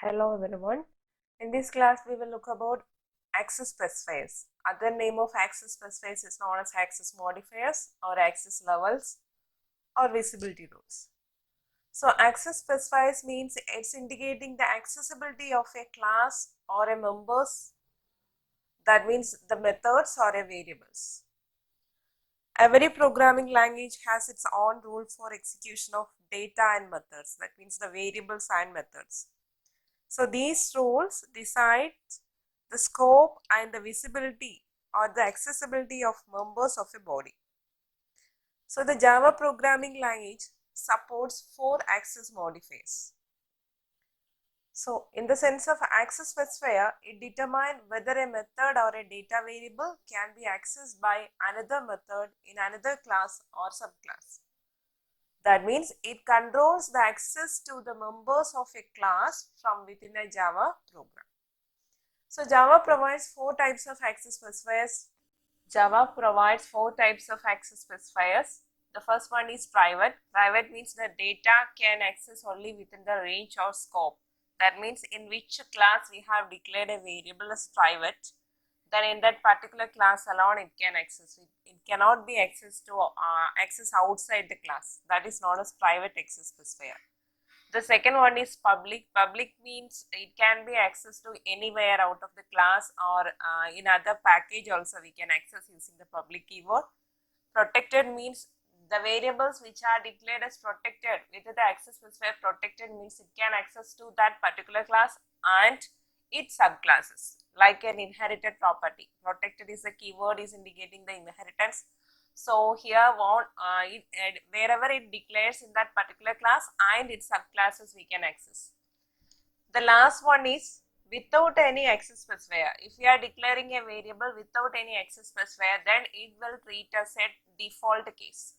Hello everyone. In this class we will look about access specifiers. Other name of access specifiers is known as access modifiers or access levels or visibility rules. So access specifiers means it's indicating the accessibility of a class or a members, that means the methods or a variables. Every programming language has its own rule for execution of data and methods, that means the variables and methods. So these rules decide the scope and the visibility or the accessibility of members of a body. So the Java programming language supports 4 access modifiers. So in the sense of access specifier, it determines whether a method or a data variable can be accessed by another method in another class or subclass. That means it controls the access to the members of a class from within a Java program. So Java provides 4 types of access specifiers. Java provides 4 types of access specifiers. The first one is private. Private means the data can access only within the range or scope. That means in which class we have declared a variable as private, then in that particular class alone it can access it. It cannot be accessed to access outside the class. That is known as private access specifier. The second one is public. Public means it can be accessed to anywhere out of the class or in other package also we can access using the public keyword. Protected means the variables which are declared as protected with the access specifier. Protected means it can access to that particular class and its subclasses, like an inherited property. Protected is the keyword is indicating the inheritance. So here wherever it declares in that particular class and its subclasses we can access. The last one is without any access specifier. If we are declaring a variable without any access specifier, then it will treat as a default case.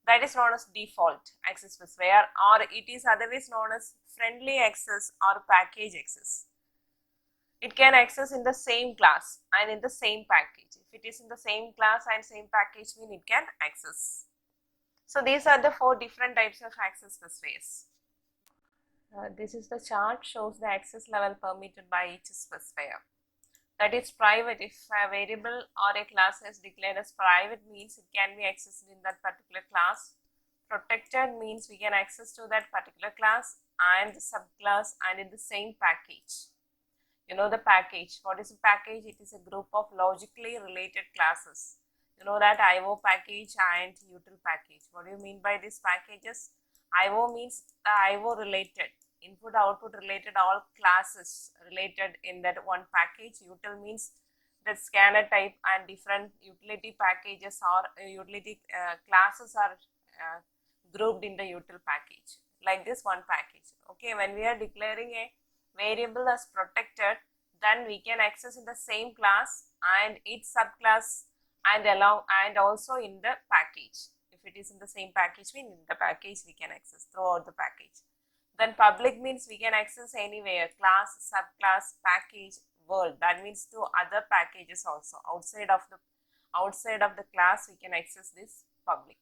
That is known as default access specifier, or it is otherwise known as friendly access or package access. It can access in the same class and in the same package. If it is in the same class and same package, mean it can access. So these are the 4 different types of access specifiers. This is the chart, shows the access level permitted by each specifier. That is private. If a variable or a class is declared as private, means it can be accessed in that particular class. Protected means we can access to that particular class and the subclass and in the same package. You know the package. What is a package? It is a group of logically related classes. You know that IO package and util package. What do you mean by these packages? IO means the IO related, input output related, all classes related in that one package. Util means the scanner type and different utility packages or utility classes are grouped in the util package. Like this one package. Okay, when we are declaring a variable as protected, then we can access in the same class and its subclass and along and also in the package. If it is in the same package, mean in the package we can access throughout the package. Then public means we can access anywhere, class, subclass, package, world. That means to other packages also. Outside of the class we can access this public.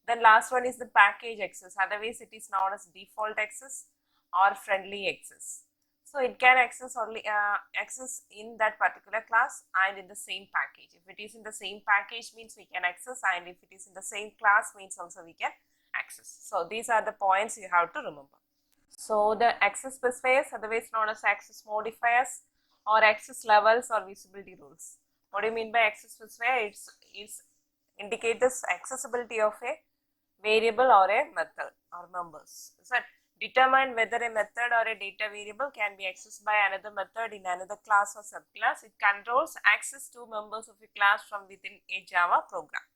Then last one is the package access. Otherwise it is known as default access or friendly access. So it can access only access in that particular class and in the same package. If it is in the same package, means we can access, and if it is in the same class, means also we can access. So these are the points you have to remember. So the access specifiers, otherwise known as access modifiers or access levels or visibility rules. What do you mean by access specifier? It's indicate this accessibility of a variable or a method or members. So determine whether a method or a data variable can be accessed by another method in another class or subclass. It controls access to members of a class from within a Java program.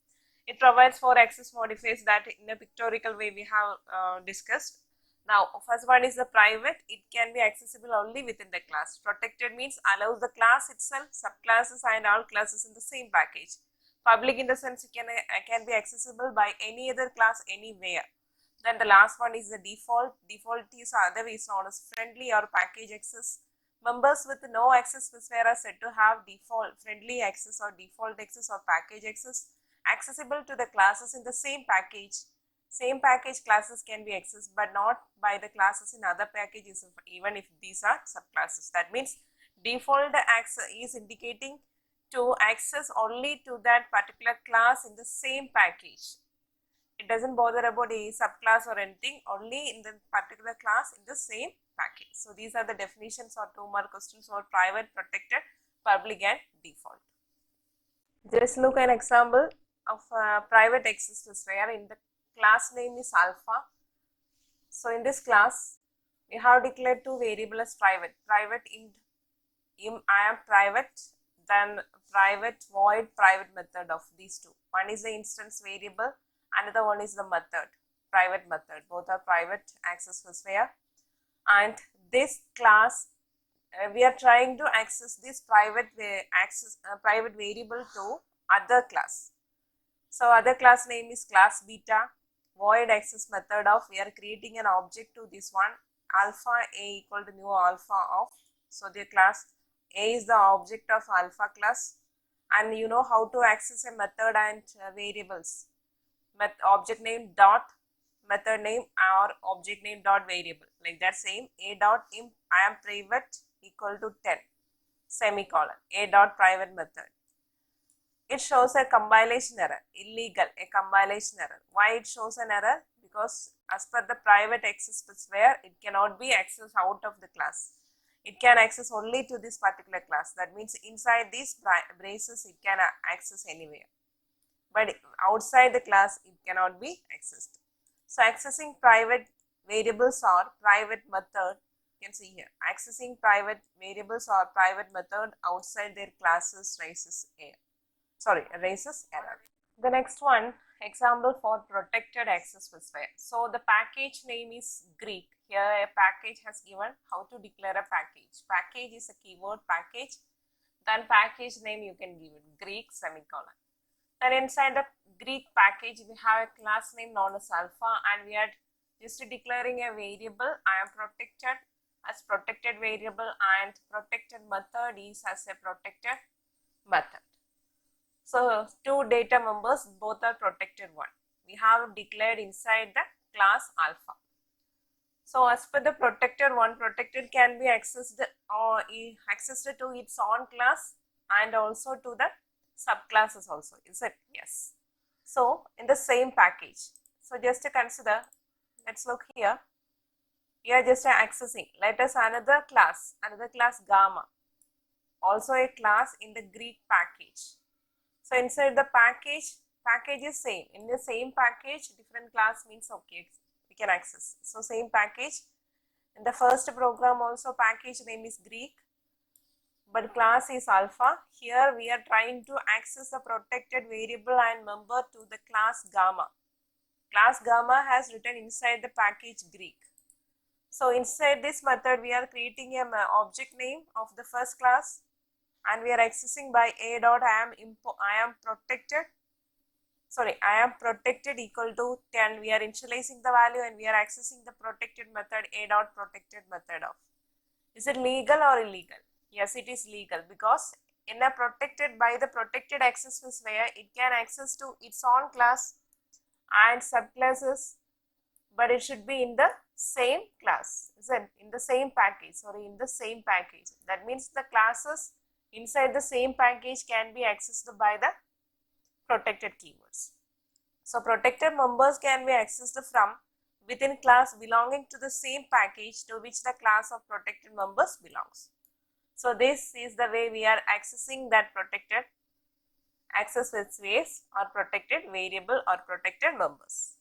It provides 4 access modifiers that in a pictorial way we have discussed. Now, first one is the private. It can be accessible only within the class. Protected means allows the class itself, subclasses and all classes in the same package. Public in the sense it can be accessible by any other class anywhere. Then the last one is the default. Default is otherwise known as friendly or package access. Members with no access specifier are said to have default, friendly access or default access or package access, accessible to the classes in the same package. Same package classes can be accessed but not by the classes in other packages even if these are subclasses. That means default access is indicating to access only to that particular class in the same package. It doesn't bother about a subclass or anything, only in the particular class in the same package. So these are the definitions or 2-mark questions for private, protected, public and default. Just look an example of a private access specifier. In the class name is alpha. So in this class, we have declared two variables as private. Private int I am private, then private void private method of these two. One is the instance variable, another one is the method, private method. Both are private access specifier. And this class, we are trying to access this private private variable to other class. So other class name is class beta. Void access method of, we are creating an object to this one, alpha a equal to new alpha of. So the class a is the object of alpha class, and you know how to access a method and variables. Object name dot method name or object name dot variable, like that. Same, a dot imp I am private equal to 10 semicolon, a dot private method. It shows a compilation error, illegal, a compilation error. Why it shows an error? Because as per the private access specifier, it cannot be accessed out of the class. It can access only to this particular class. That means inside these braces, it can access anywhere. But outside the class, it cannot be accessed. So accessing private variables or private method, you can see here, accessing private variables or private method outside their classes raises error. The next one, example for protected access specifier. So the package name is Greek. Here a package has given how to declare a package. Package is a keyword package. Then package name you can give it Greek semicolon. Then inside the Greek package we have a class name known as alpha, and we are just declaring a variable. I am protected as protected variable, and protected method is as a protected method. So two data members, both are protected one. We have declared inside the class alpha. So as per the protected one, protected can be accessed or accessed to its own class and also to the subclasses also. Is it? Yes. So in the same package. So just to consider, let's look here. We are just accessing. Let us another class gamma. Also a class in the Greek package. So inside the package is same. In the same package, different class means okay, we can access. So same package. In the first program also package name is Greek, but class is alpha. Here we are trying to access the protected variable and member to the class gamma. Class gamma has written inside the package Greek. So inside this method we are creating an object name of the first class, and we are accessing by a dot I am protected equal to 10. We are initializing the value and we are accessing the protected method a dot protected method of. Is it legal or illegal? Yes, it is legal, because in a protected by the protected access specifier, it can access to its own class and subclasses, but it should be in the same class, isn't in the same package, in the same package. That means the classes inside the same package can be accessed by the protected keywords. So protected members can be accessed from within class belonging to the same package to which the class of protected members belongs. So this is the way we are accessing that protected access specifiers or protected variable or protected members.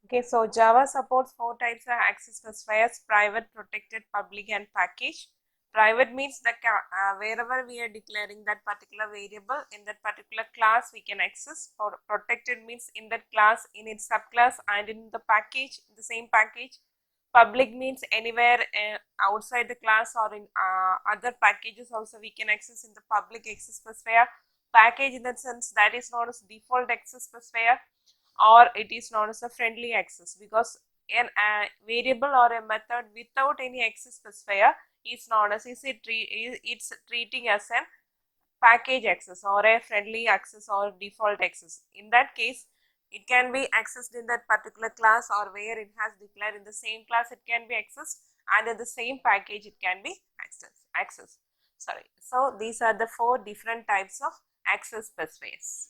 Okay, so Java supports 4 types of access specifiers: private, protected, public and package. Private means that wherever we are declaring that particular variable in that particular class we can access. For protected means in that class, in its subclass and in the package, the same package. Public means anywhere outside the class or in other packages also we can access in the public access specifier. Package in that sense, that is known as default access specifier, or it is known as a friendly access, because a variable or a method without any access specifier is known as it's treating as a package access or a friendly access or default access. In that case, It can be accessed in that particular class, or where it has declared in the same class it can be accessed, and in the same package it can be accessed. Sorry. So these are the 4 different types of access specifiers.